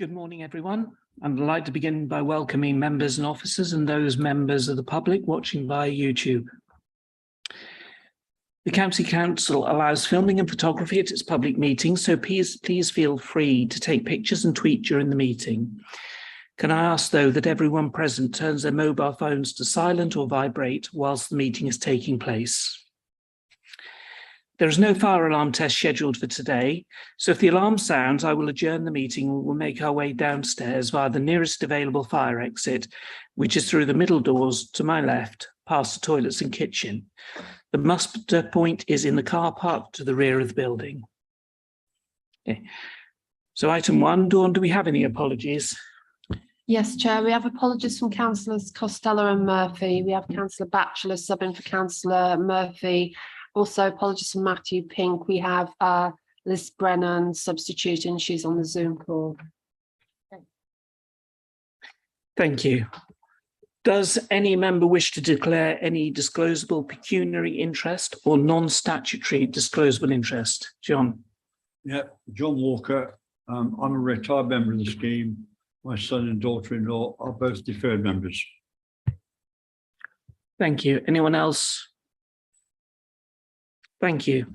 Good morning, everyone. I'd like to begin by welcoming members and officers and those members of the public watching via YouTube. The County Council allows filming and photography at its public meetings, so please feel free to take pictures and tweet during the meeting. Can I ask, though, that everyone present turns their mobile phones to silent or vibrate whilst the meeting is taking place? There is no fire alarm test scheduled for today, so if the alarm sounds, I will adjourn the meeting and we'll make our way downstairs via the nearest available fire exit, which is through the middle doors to my left, past the toilets and kitchen. The muster point is in the car park to the rear of the building. Okay. So item 1, Dawn, do we have any apologies? Yes, Chair, we have apologies from Councillors Costello and Murphy. We have Councillor Batchelor subbing for Councillor Murphy. Also, apologies from Matthew Pink. We have Liz Brennan substituting. She's on the Zoom call. Thank you. Does any member wish to declare any disclosable pecuniary interest or non-statutory disclosable interest? John? Yeah, John Walker. I'm a retired member of the scheme. My son and daughter-in-law are both deferred members. Thank you. Anyone else? Thank you.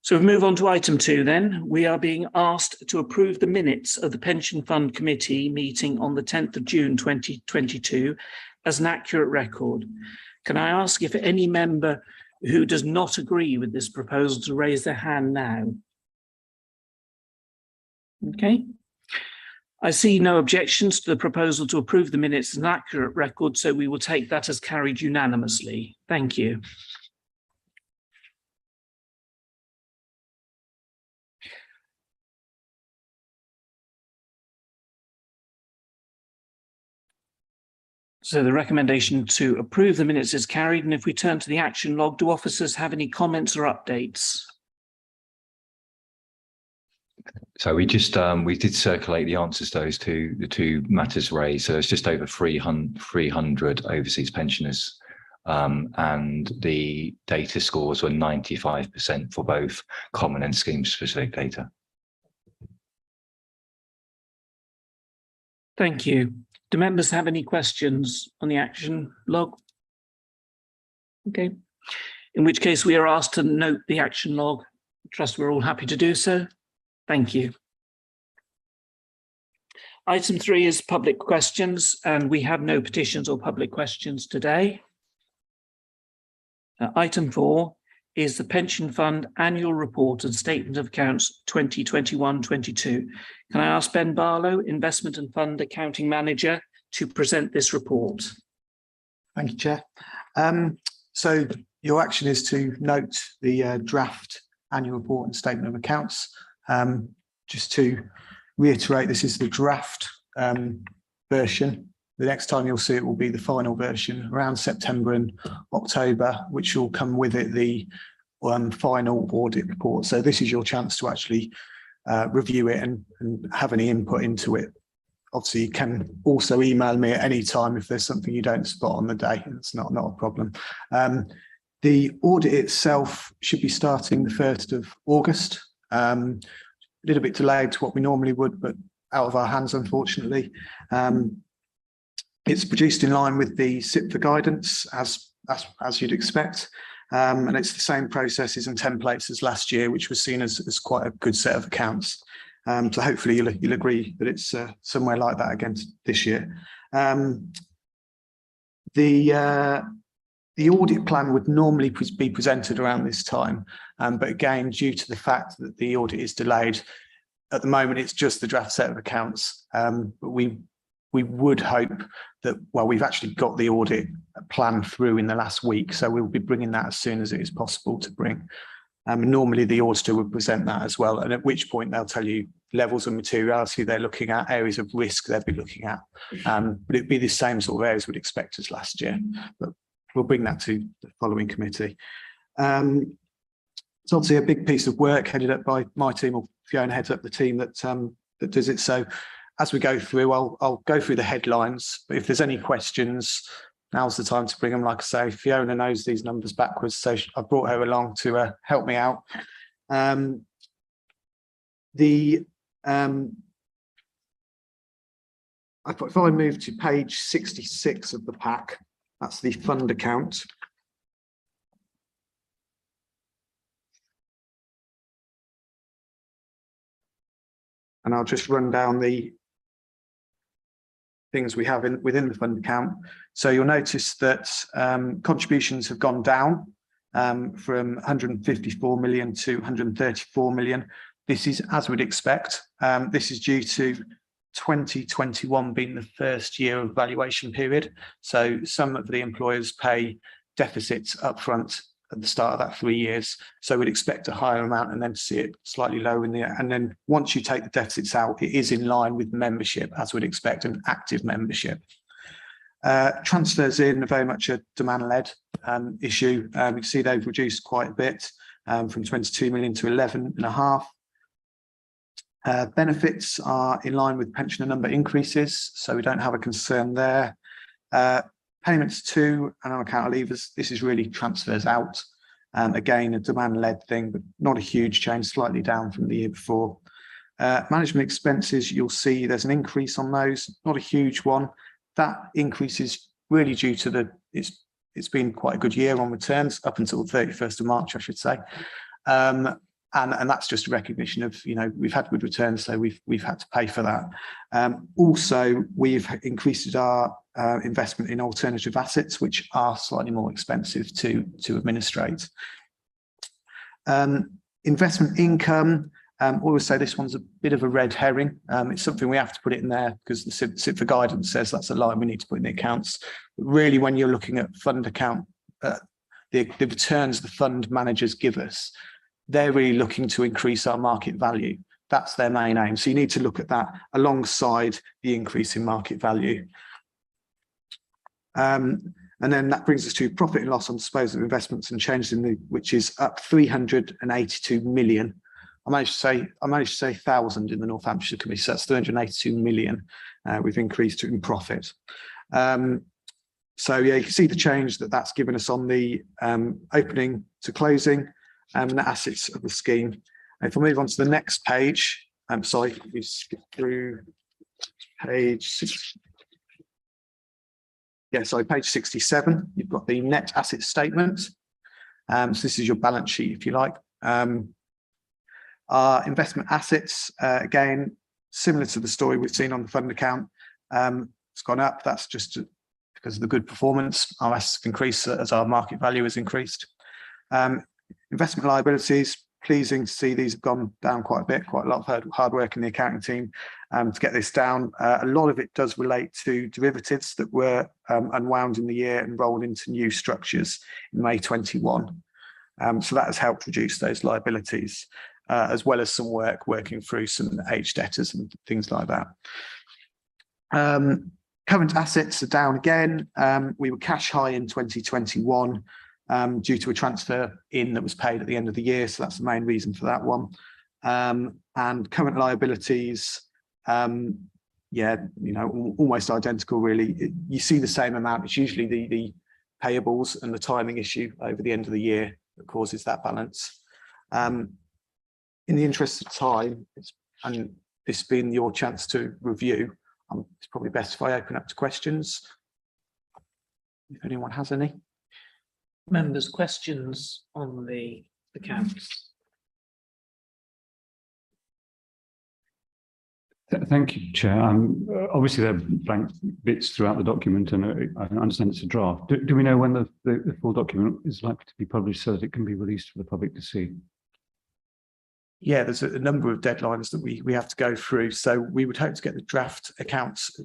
So we move on to item 2 then. We are being asked to approve the minutes of the Pension Fund Committee meeting on the 10th of June 2022 as an accurate record. Can I ask if any member who does not agree with this proposal to raise their hand now? Okay. I see no objections to the proposal to approve the minutes as an accurate record, so we will take that as carried unanimously. Thank you. So the recommendation to approve the minutes is carried. And if we turn to the action log, do officers have any comments or updates? So we just we did circulate the answers to those the two matters raised. So it's just over 300 overseas pensioners, and the data scores were 95% for both common and scheme specific data. Thank you. Do members have any questions on the action log? Okay. In which case we are asked to note the action log. I trust we're all happy to do so. Thank you. Item 3 is public questions, and we have no petitions or public questions today. Item 4 is the Pension Fund Annual Report and Statement of Accounts 2021-22. Can I ask Ben Barlow, Investment and Fund Accounting Manager, to present this report? Thank you, Chair. So your action is to note the draft annual report and statement of accounts. Just to reiterate, this is the draft version. The next time you'll see it will be the final version around September and October, which will come with it the final audit report. So this is your chance to actually review it and have any input into it. Obviously, you can also email me at any time if there's something you don't spot on the day. It's not a problem. The audit itself should be starting the 1st of August. A little bit delayed to what we normally would, but out of our hands, unfortunately. It's produced in line with the SIPFA guidance, as you'd expect. And it's the same processes and templates as last year, which was seen as quite a good set of accounts. So hopefully you'll agree that it's somewhere like that again this year. The audit plan would normally be presented around this time, but again, due to the fact that the audit is delayed, at the moment it's just the draft set of accounts. But we would hope that, well, we've actually got the audit plan through in the last week, so we'll be bringing that as soon as it is possible to bring. Normally the auditor would present that as well, and at which point they'll tell you levels of materiality they're looking at, areas of risk they'll be looking at. But it'd be the same sort of areas we'd expect as last year, but we'll bring that to the following committee. It's obviously a big piece of work headed up by my team, or Fiona heads up the team that does it. So as we go through, I'll go through the headlines, but if there's any questions, now's the time to bring them. Like I say, Fiona knows these numbers backwards, so I brought her along to help me out. If I move to page 66 of the pack, that's the fund account. And I'll just run down the things we have within the fund account. So you'll notice that contributions have gone down from 154 million to 134 million. This is as we'd expect. This is due to 2021 being the first year of valuation period. So some of the employers pay deficits upfront at the start of that 3 years. So we'd expect a higher amount and then to see it slightly lower in the end. And then once you take the deficits out, it is in line with membership, as we'd expect, an active membership. Transfers in are very much a demand-led issue. We can see they've reduced quite a bit from 22 million to 11.5. Benefits are in line with pensioner number increases, so we don't have a concern there. Payments to and on account of leavers, this is really transfers out. Again, a demand-led thing, but not a huge change, slightly down from the year before. Management expenses, you'll see there's an increase on those, not a huge one. That increase is really due to it's been quite a good year on returns up until the 31st of March, I should say. And that's just a recognition of, we've had good returns, so we've had to pay for that. Also, we've increased our investment in alternative assets, which are slightly more expensive to administrate. Investment income, always say this one's a bit of a red herring. It's something we have to put it in there because the SIPFA guidance says that's a line we need to put in the accounts. But really, when you're looking at fund account, the returns the fund managers give us, they're really looking to increase our market value. That's their main aim. So you need to look at that alongside the increase in market value. And then that brings us to profit and loss on disposal of investments and changes which is up 382 million I managed to say 1,000 in the North Hampshire Committee, so that's 382 million we've increased in profit. So yeah, you can see the change that's given us on the opening to closing net assets of the scheme. If I move on to the next page, sorry, we skip through page 6. Yeah, so page 67, you've got the net asset statement. So this is your balance sheet, if you like. Our investment assets, again, similar to the story we've seen on the fund account, it's gone up. That's just because of the good performance. Our assets have increased as our market value has increased. Investment liabilities, pleasing to see these have gone down quite a bit, quite a lot of hard work in the accounting team to get this down. A lot of it does relate to derivatives that were unwound in the year and rolled into new structures in May 21. So that has helped reduce those liabilities, as well as some working through some aged debtors and things like that. Current assets are down again. We were cash high in 2021 due to a transfer in that was paid at the end of the year. So that's the main reason for that one. And current liabilities, yeah, you know, almost identical really. You see the same amount. It's usually the payables and the timing issue over the end of the year that causes that balance. In the interest of time, and this being your chance to review, it's probably best if I open up to questions, if anyone has any. Members, questions on the accounts? Thank you, Chair. Obviously, there are blank bits throughout the document, and I understand it's a draft. Do we know when the full document is likely to be published so that it can be released for the public to see? Yeah, there's a number of deadlines that we have to go through. So we would hope to get the draft accounts.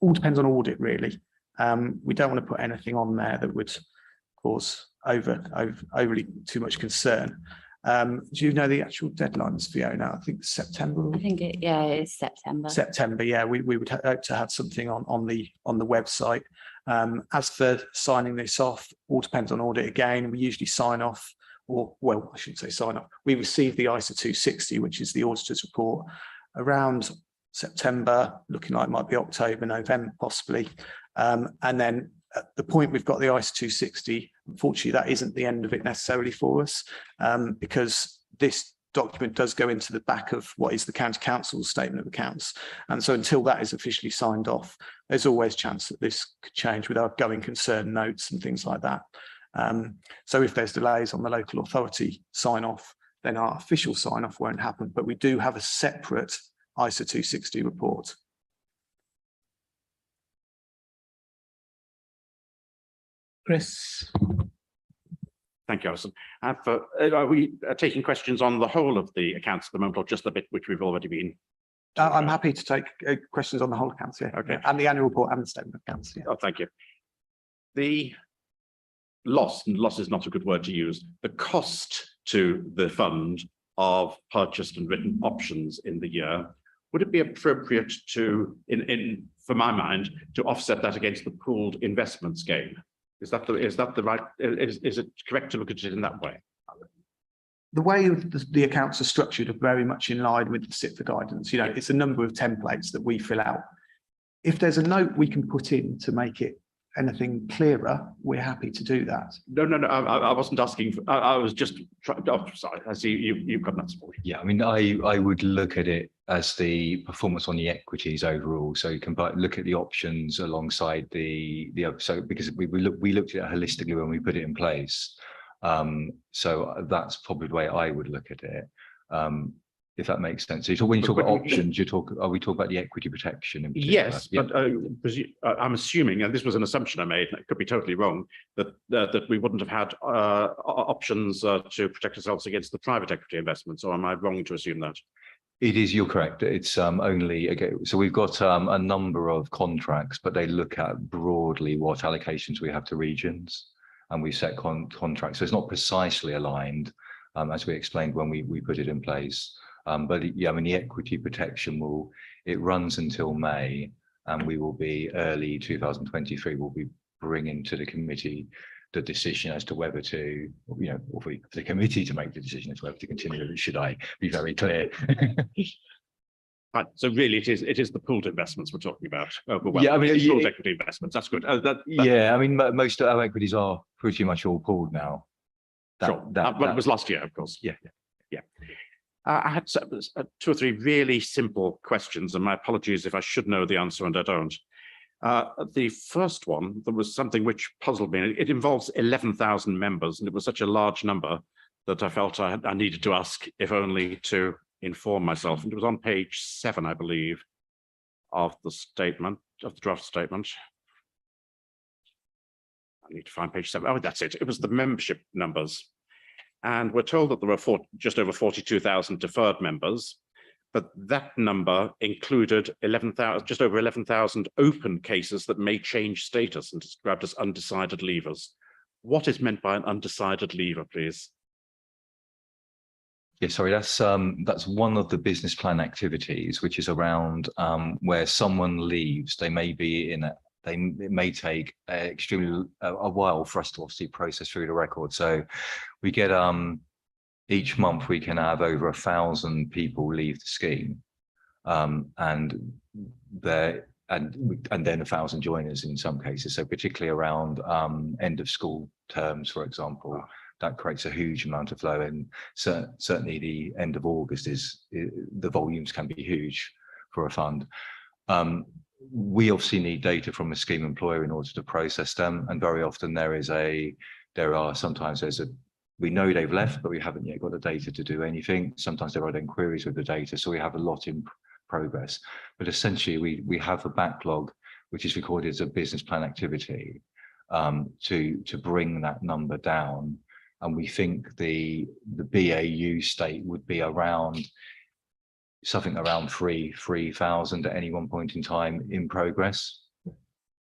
All depends on audit, really. We don't want to put anything on there that would cause overly too much concern. Do you know the actual deadlines, Fiona? I think September. I think it's September. September, yeah. We would hope to have something on the website. As for signing this off, all depends on audit again. We usually sign off. Or, well, I shouldn't say sign up. We receive the ISA 260, which is the auditor's report, around September, looking like it might be October, November, possibly. And then at the point we've got the ISA 260, unfortunately, that isn't the end of it necessarily for us, because this document does go into the back of what is the County Council's statement of accounts. And so until that is officially signed off, there's always a chance that this could change with our going concern notes and things like that. So if there's delays on the local authority sign off, then our official sign off won't happen, but we do have a separate ISA 260 report. Chris? Thank you, Alison. Are we taking questions on the whole of the accounts at the moment, or just the bit which we've already been? I'm happy to take questions on the whole accounts, yeah. Okay. And the annual report and the statement of accounts, yeah. Oh, thank you. The loss, and loss is not a good word to use, the cost to the fund of purchased and written options in the year, would it be appropriate to, for my mind, to offset that against the pooled investments gain? Is that the right? Is it correct to look at it in that way? The way the accounts are structured are very much in line with the SIPFA guidance. You know, it's a number of templates that we fill out. If there's a note we can put in to make it anything clearer, we're happy to do that. No. I wasn't asking. I was just trying. Oh, sorry. I see you've got that support. Yeah, I mean, I would look at it as the performance on the equities overall. So you can look at the options alongside the other. So because we looked at it holistically when we put it in place. So that's probably the way I would look at it. If that makes sense. So when you talk about options, are we talking about the equity protection in particular? Yes, yeah. But I'm assuming, and this was an assumption I made, and it could be totally wrong, that we wouldn't have had options to protect ourselves against the private equity investments. Or am I wrong to assume that? It is, you're correct. It's only, again, so we've got a number of contracts, but they look at broadly what allocations we have to regions, and we set contracts. So it's not precisely aligned, as we explained when we put it in place. But yeah, I mean, the equity protection it runs until May, and we will be early 2023, we'll be bringing to the committee the decision as to whether to, or for the committee to make the decision as to whether to continue. Should I be very clear? Right, so really it is the pooled investments we're talking about. Well, Yeah, I mean, pooled equity investments, that's good. Yeah, I mean, most of our equities are pretty much all pooled now. Sure, but it was last year, of course. Yeah. I had two or three really simple questions, and my apologies if I should know the answer and I don't. The first one, there was something which puzzled me. It involves 11,000 members, and it was such a large number that I felt I needed to ask, if only to inform myself. And it was on page 7, I believe, of the statement, of the draft statement. I need to find page 7. Oh, that's it. It was the membership numbers. And we're told that there were just over 42,000 deferred members, but that number included 11,000, just over 11,000 open cases that may change status and described as undecided leavers. What is meant by an undecided leaver, please? Yeah, sorry, that's one of the business plan activities, which is around where someone leaves. They may be in it may take extremely a while for us to obviously process through the record. So we get each month we can have over 1,000 people leave the scheme, and then 1,000 joiners in some cases. So particularly around end of school terms, for example, that creates a huge amount of flow. And certainly the end of August the volumes can be huge for a fund. We obviously need data from a scheme employer in order to process them, and very often we know they've left, but we haven't yet got the data to do anything. Sometimes there are then queries with the data, so we have a lot in progress. But essentially, we have a backlog which is recorded as a business plan activity to bring that number down, and we think the BAU state would be around something around 3,000 at any one point in time in progress.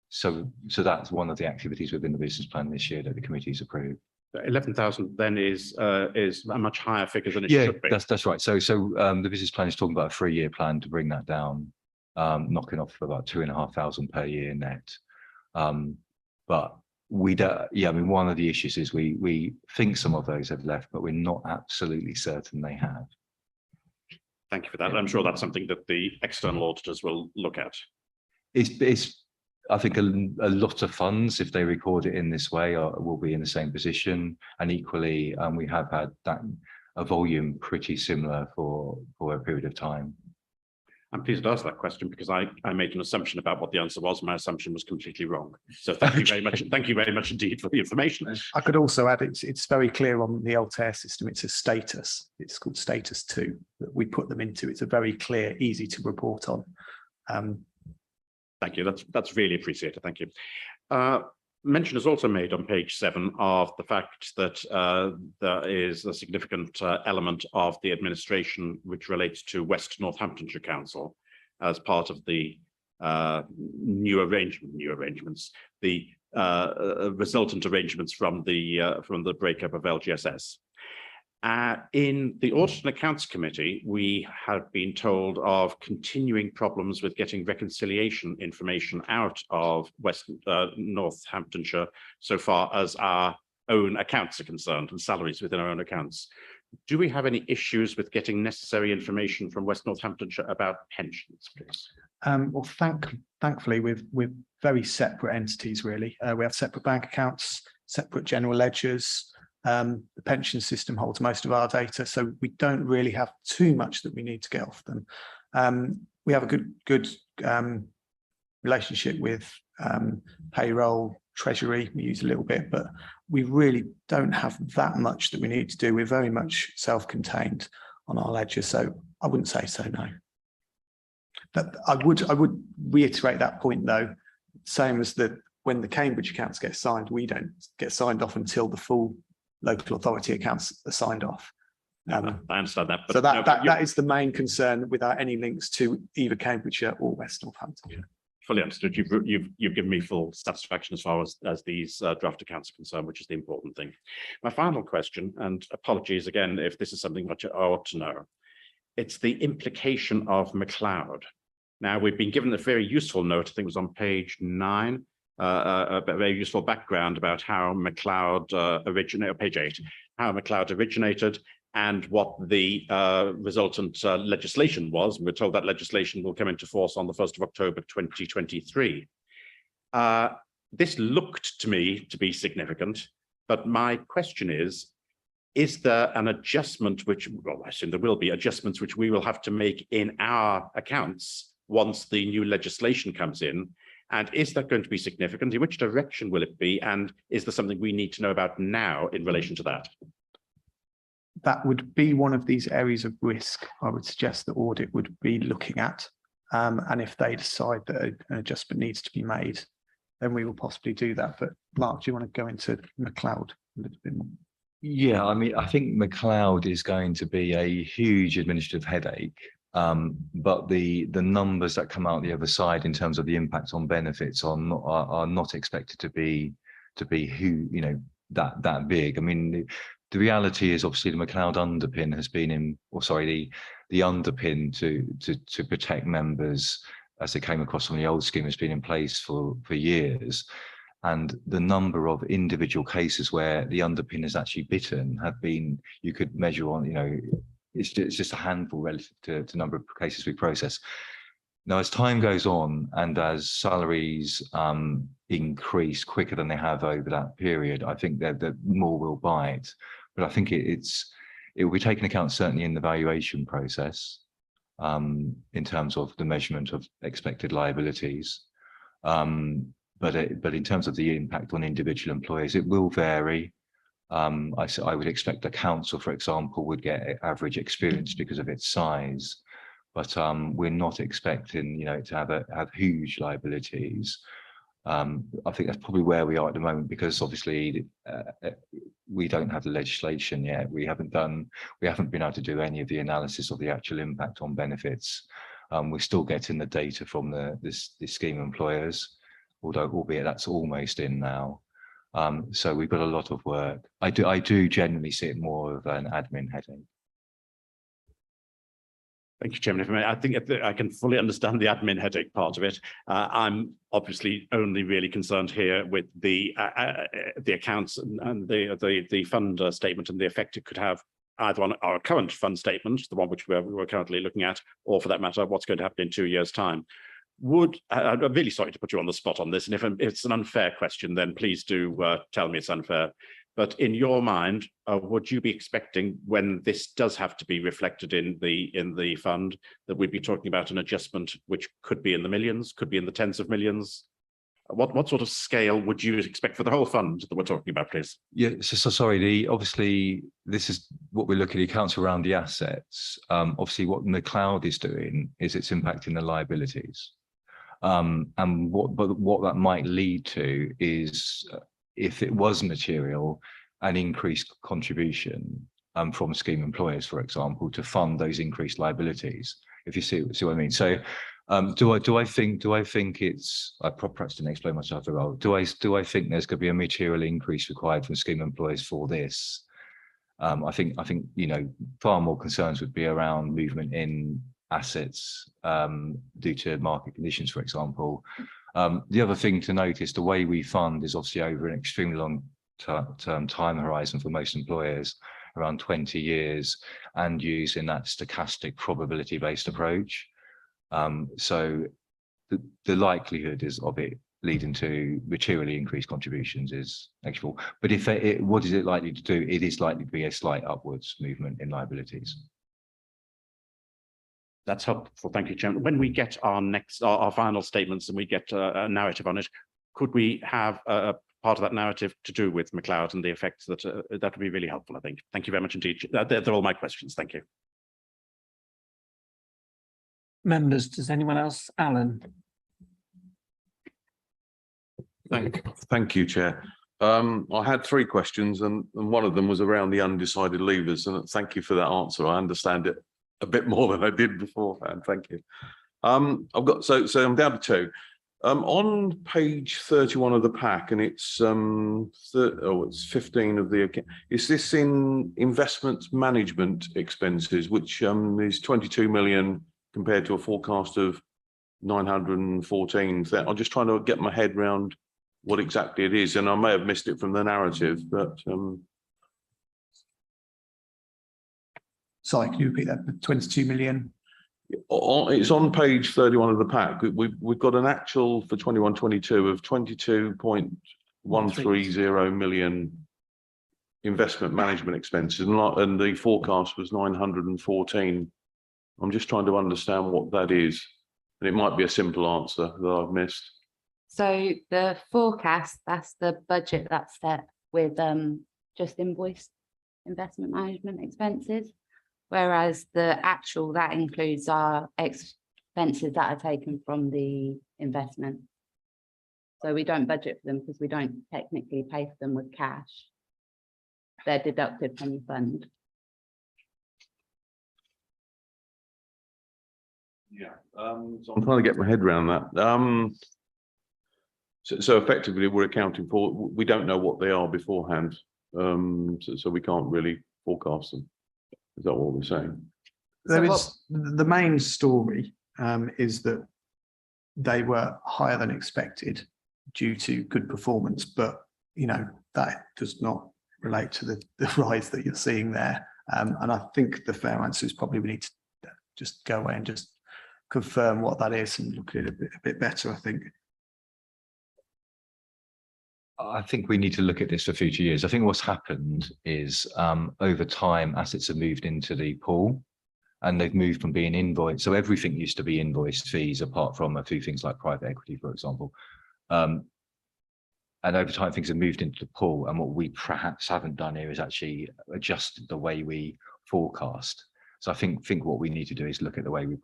So that's one of the activities within the business plan this year that the committee's approved. 11,000 then is a much higher figure than it should be. That's right. So the business plan is talking about a 3-year plan to bring that down, knocking off about 2,500 per year net. But we don't. Yeah, I mean, one of the issues is we think some of those have left, but we're not absolutely certain they have. Thank you for that. I'm sure that's something that the external auditors will look at. It's I think a lot of funds, if they record it in this way, will be in the same position. And equally, we have had a volume pretty similar for a period of time. I'm pleased to ask that question because I made an assumption about what the answer was. My assumption was completely wrong. So thank you very much. Thank you very much indeed for the information. I could also add it's very clear on the Altair system. It's a status. It's called status 2 that we put them into. It's a very clear, easy to report on. Thank you. That's really appreciated. Thank you. Mention is also made on page 7 of the fact that there is a significant element of the administration which relates to West Northamptonshire Council as part of the new arrangements, the resultant arrangements from the breakup of LGSS. In the Audit and Accounts Committee, we have been told of continuing problems with getting reconciliation information out of West Northamptonshire so far as our own accounts are concerned and salaries within our own accounts. Do we have any issues with getting necessary information from West Northamptonshire about pensions, please? Well, thankfully, we're very separate entities, really. We have separate bank accounts, separate general ledgers. The pension system holds most of our data, so we don't really have too much that we need to get off them. We have a good relationship with payroll, treasury. We use a little bit, but we really don't have that much that we need to do. We're very much self-contained on our ledger, so I wouldn't say so, no. But I would reiterate that point, though, same as that when the Cambridge accounts get signed, we don't get signed off until the full local authority accounts are signed off. I understand that. But so that is the main concern without any links to either Cambridgeshire or West Northamptonshire. Fully understood. You've given me full satisfaction as far as these draft accounts are concerned, which is the important thing. My final question, and apologies again if this is something which I ought to know, it's the implication of McLeod. Now, we've been given a very useful note, I think it was on page 9, a very useful background about how McLeod originated, page 8, how McLeod originated and what the resultant legislation was. We're told that legislation will come into force on the 1st of October 2023. This looked to me to be significant, but my question is there an adjustment which, well, I assume there will be adjustments which we will have to make in our accounts once the new legislation comes in? And is that going to be significant? In which direction will it be? And is there something we need to know about now in relation to that? That would be one of these areas of risk I would suggest the audit would be looking at. And if they decide that an adjustment needs to be made, then we will possibly do that. But Mark, do you want to go into McLeod a little bit more? Yeah, I mean, I think McLeod is going to be a huge administrative headache, but the numbers that come out the other side in terms of the impact on benefits are not expected to be that big. I mean, the reality is obviously the McLeod underpin has been in, or sorry, the underpin to protect members as they came across from the old scheme has been in place for years. And the number of individual cases where the underpin is actually bitten have been, you could measure on, it's just a handful relative to the number of cases we process. Now, as time goes on and as salaries increase quicker than they have over that period, I think that more will bite. But I think it will be taken account certainly in the valuation process in terms of the measurement of expected liabilities. But in terms of the impact on individual employers, it will vary. I would expect the council, for example, would get average experience because of its size, but we're not expecting, to have huge liabilities. I think that's probably where we are at the moment, because obviously we don't have the legislation yet. We haven't been able to do any of the analysis of the actual impact on benefits. We're still getting the data from the scheme employers, albeit that's almost in now. So we've got a lot of work. I do generally see it more of an admin headache. Thank you, Chairman. I think I can fully understand the admin headache part of it. I'm obviously only really concerned here with the accounts and the fund statement and the effect it could have either on our current fund statement, the one which we're currently looking at, or for that matter, what's going to happen in 2 years' time. I'm really sorry to put you on the spot on this, and if it's an unfair question, then please do tell me it's unfair. But in your mind, would you be expecting, when this does have to be reflected in the fund, that we'd be talking about an adjustment which could be in the millions, could be in the tens of millions? What sort of scale would you expect for the whole fund that we're talking about, please? Yeah, so sorry, obviously this is what we're looking at, accounts around the assets. Obviously what McLeod is doing is it's impacting the liabilities. And what that might lead to is, if it was material, an increased contribution from scheme employers, for example, to fund those increased liabilities. If you see what I mean. So, do I think it's? I perhaps didn't explain myself very well. Do I think there's going to be a material increase required from scheme employers for this? I think far more concerns would be around movement in assets due to market conditions, for example. The other thing to note is the way we fund is obviously over an extremely long term time horizon for most employers, around 20 years, and using that stochastic probability-based approach. So the likelihood of it leading to materially increased contributions is negligible. But what is it likely to do? It is likely to be a slight upwards movement in liabilities. That's helpful. Thank you, Chairman. When we get our final statements and we get a narrative on it, could we have a part of that narrative to do with McLeod and the effects that would be really helpful, I think. Thank you very much indeed. They're all my questions. Thank you. Members, does anyone else? Alan. Thank you, Chair. I had 3 questions, and one of them was around the undecided leavers, and thank you for that answer. I understand it a bit more than I did beforehand. Thank you. I've got so I'm down to 2. On page 31 of the pack, and it's it's 15 of the account. Is this in investment management expenses, which is 22 million compared to a forecast of 914? I'm just trying to get my head around what exactly it is, and I may have missed it from the narrative, but Sorry, can you repeat that? 22 million? it's on page 31 of the pack. We've got an actual for 21-22 of 22.130 million investment management expenses, and the forecast was 914. I'm just trying to understand what that is, and it might be a simple answer that I've missed. So the forecast, that's the budget that's set with just invoiced investment management expenses. Whereas the actual, that includes our expenses that are taken from the investment. So we don't budget for them because we don't technically pay for them with cash. They're deducted from the fund. Yeah, so I'm trying to get my head around that. So effectively, we're accounting for, we don't know what they are beforehand, so we can't really forecast them. Is that what we're saying? There is the main story is that they were higher than expected due to good performance, but you know that does not relate to the rise that you're seeing there. And I think the fair answer is probably we need to just go away and just confirm what that is and look at it a bit better, I think. I think we need to look at this for future years. I think what's happened is over time, assets have moved into the pool and they've moved from being invoiced. So everything used to be invoiced fees, apart from a few things like private equity, for example. And over time, things have moved into the pool. And what we perhaps haven't done here is actually adjusted the way we forecast. So I think what we need to do is look at the way we.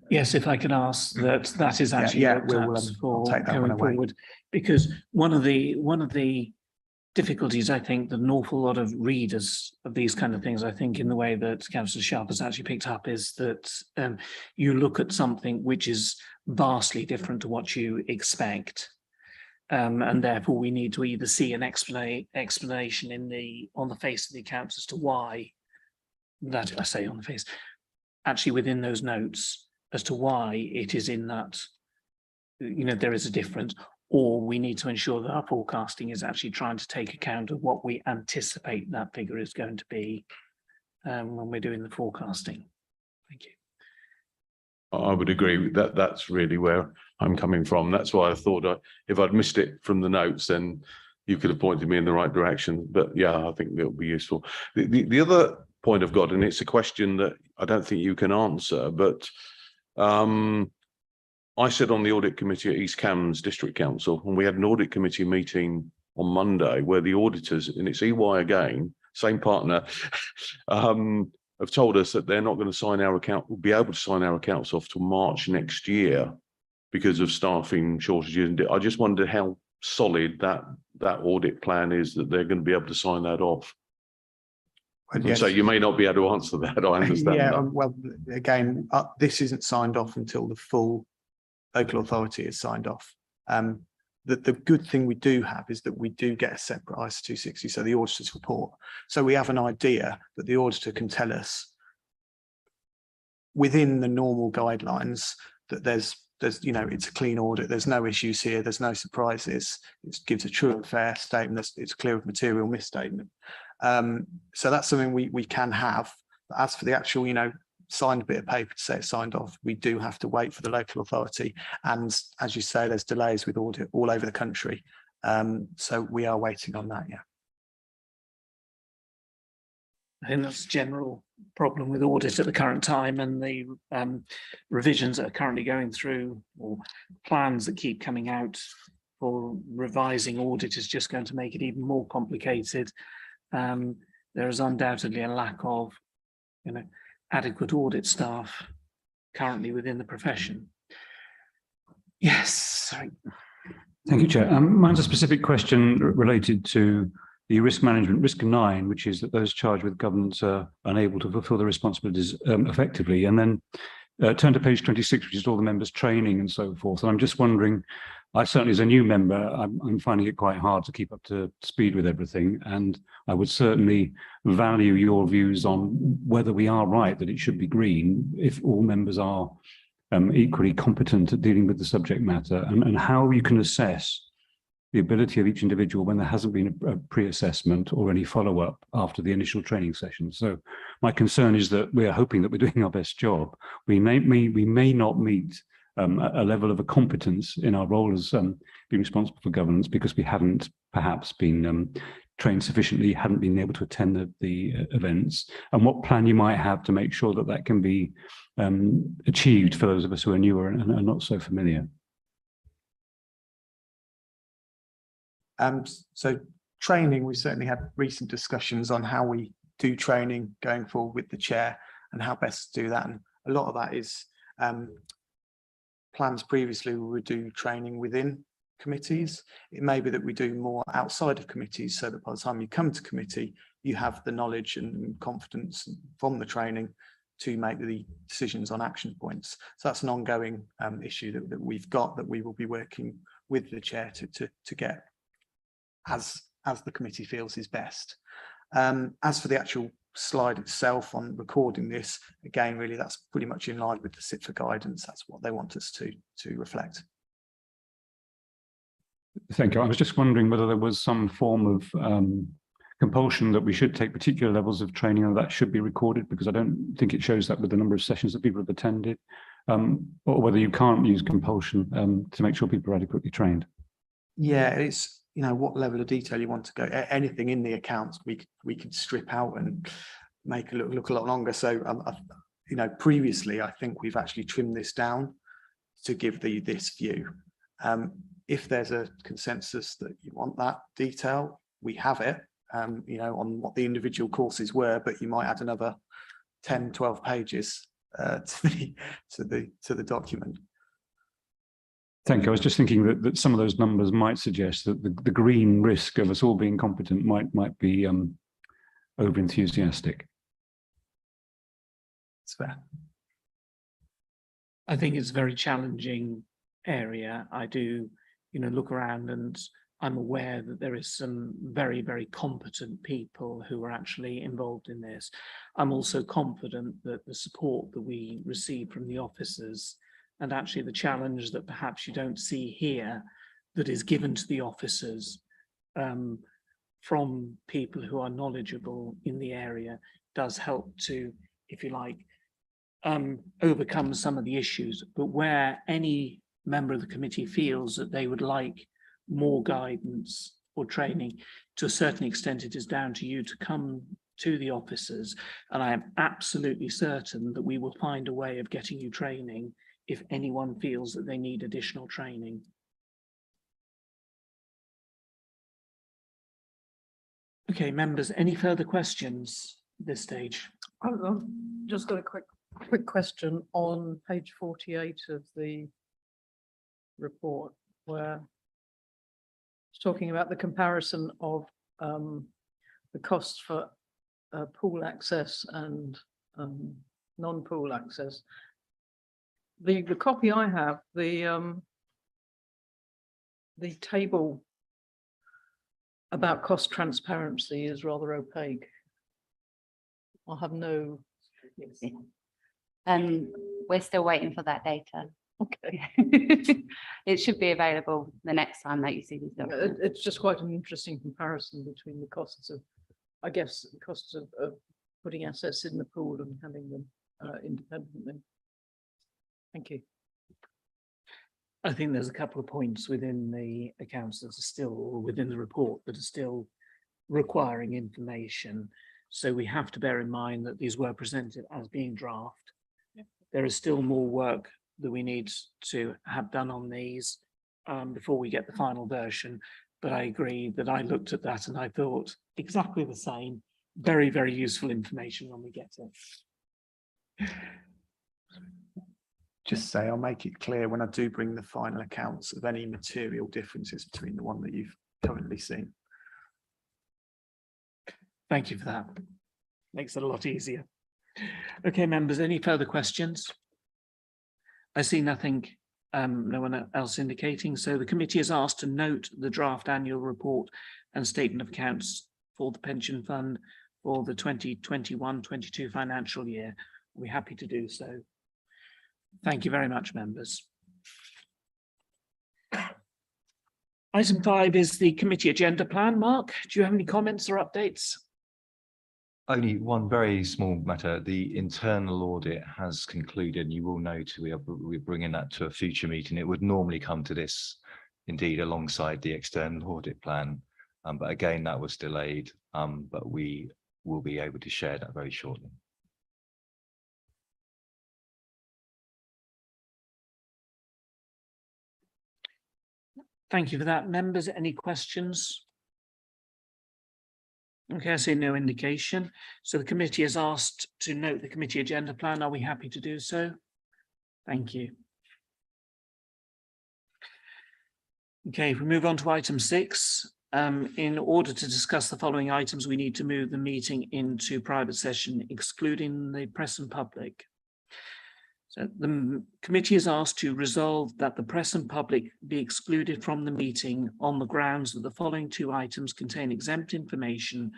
Yes, if I could ask that is actually looked at for going forward, because one of the difficulties I think that an awful lot of readers of these kind of things, I think in the way that Councillor Sharp has actually picked up, is that you look at something which is vastly different to what you expect. And therefore we need to either see an explanation on the face of the accounts as to why that, I say on the face, actually within those notes, as to why it is in that, you know, there is a difference, or we need to ensure that our forecasting is actually trying to take account of what we anticipate that figure is going to be when we're doing the forecasting. Thank you. I would agree with that. That's really where I'm coming from. That's why I thought if I'd missed it from the notes, then you could have pointed me in the right direction. But yeah, I think it'll be useful. The other point I've got, and it's a question that I don't think you can answer, but I sit on the audit committee at East Cambs District Council, and we had an audit committee meeting on Monday where the auditors, and it's EY again, same partner, have told us that they're not going to sign our account, will be able to sign our accounts off till March next year because of staffing shortages. And I just wondered how solid that audit plan is that they're going to be able to sign that off. Yes. So you may not be able to answer that. I understand. Yeah, that. well, again, this isn't signed off until the full local authority is signed off. The good thing we do have is that we do get a separate ISA 260, so the auditor's report. So we have an idea that the auditor can tell us within the normal guidelines that there's you know, it's a clean audit, there's no issues here, there's no surprises, it gives a true and fair statement, it's clear of material misstatement. So that's something we can have. But as for the actual, you know, signed bit of paper to say it's signed off, we do have to wait for the local authority. And as you say, there's delays with audit all over the country. So we are waiting on that, yeah. I think that's a general problem with audit at the current time, and the revisions that are currently going through, or plans that keep coming out for revising audit, is just going to make it even more complicated. There is undoubtedly a lack of, you know, adequate audit staff currently within the profession. Yes, sorry. Thank you, Chair. Mine's a specific question related to the risk management, risk 9, which is that those charged with governance are unable to fulfil their responsibilities effectively. And then turn to page 26, which is all the members' training and so forth. And I'm just wondering, I certainly, as a new member, I'm finding it quite hard to keep up to speed with everything. And I would certainly value your views on whether we are right that it should be green if all members are equally competent at dealing with the subject matter, and how you can assess the ability of each individual when there hasn't been a pre-assessment or any follow-up after the initial training session. So my concern is that we are hoping that we're doing our best job. We may not meet a level of a competence in our role as being responsible for governance because we haven't perhaps been trained sufficiently, hadn't been able to attend the events, and what plan you might have to make sure that that can be achieved for those of us who are newer and are not so familiar. So training, we certainly had recent discussions on how we do training going forward with the chair and how best to do that. And a lot of that is plans previously we would do training within committees. It may be that we do more outside of committees so that by the time you come to committee, you have the knowledge and confidence from the training to make the decisions on action points. So that's an ongoing issue that we've got, that we will be working with the chair to get as the committee feels is best. As for the actual slide itself on recording this, again, really that's pretty much in line with the SIPFA guidance. That's what they want us to reflect. Thank you. I was just wondering whether there was some form of compulsion that we should take particular levels of training and that should be recorded, because I don't think it shows that with the number of sessions that people have attended, or whether you can't use compulsion to make sure people are adequately trained. Yeah, it's, you know, what level of detail you want to go. Anything in the accounts we could strip out and make it look a lot longer. So you know, previously I think we've actually trimmed this down to give this view. If there's a consensus that you want that detail, we have it, you know, on what the individual courses were, but you might add another 10, 12 pages to the document. Thank you. I was just thinking that some of those numbers might suggest that the green risk of us all being competent might be over enthusiastic. That's fair. I think it's a very challenging area. I do, you know, look around and I'm aware that there is some very, very competent people who are actually involved in this. I'm also confident that the support that we receive from the officers, and actually the challenge that perhaps you don't see here that is given to the officers from people who are knowledgeable in the area, does help to, if you like, overcome some of the issues. But where any member of the committee feels that they would like more guidance or training, to a certain extent it is down to you to come to the officers, and I am absolutely certain that we will find a way of getting you training if anyone feels that they need additional training. Okay, members, any further questions at this stage? I've just got a quick question on page 48 of the report, where it's talking about the comparison of the costs for pool access and non-pool access. The copy I have, the table about cost transparency is rather opaque. I have no. We're still waiting for that data. Okay. It should be available the next time that you see these documents. It's just quite an interesting comparison between the costs of, I guess, the costs of putting assets in the pool and having them independently. Thank you. I think there's a couple of points within the accounts that are still, or within the report, that are still requiring information. So we have to bear in mind that these were presented as being draft. There is still more work that we need to have done on these before we get the final version. But I agree that I looked at that and I thought exactly the same. Very, very useful information when we get it. Just say I'll make it clear when I do bring the final accounts of any material differences between the one that you've currently seen. Thank you for that. Makes it a lot easier. Okay, members, any further questions? I see nothing No one else indicating. So the committee is asked to note the draft annual report and statement of accounts for the pension fund for the 2021-22 financial year. We're happy to do so. Thank you very much, members. Item 5 is the committee agenda plan. Mark, do you have any comments or updates? Only one very small matter. The internal audit has concluded. You will note we're bringing that to a future meeting. It would normally come to this, indeed, alongside the external audit plan. But again, that was delayed. But we will be able to share that very shortly. Thank you for that. Members, any questions? Okay, I see no indication. So the committee is asked to note the committee agenda plan. Are we happy to do so? Thank you. Okay, if we move on to item 6, in order to discuss the following items, we need to move the meeting into private session, excluding the press and public. So the committee is asked to resolve that the press and public be excluded from the meeting on the grounds that the following 2 items contain exempt information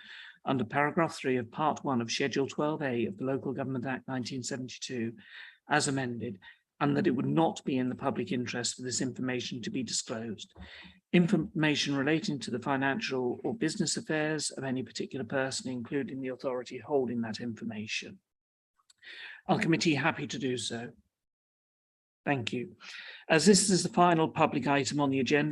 under paragraph 3 of part 1 of Schedule 12A of the Local Government Act 1972 as amended, and that it would not be in the public interest for this information to be disclosed. Information relating to the financial or business affairs of any particular person, including the authority holding that information. Our committee happy to do so. Thank you. As this is the final public item on the agenda,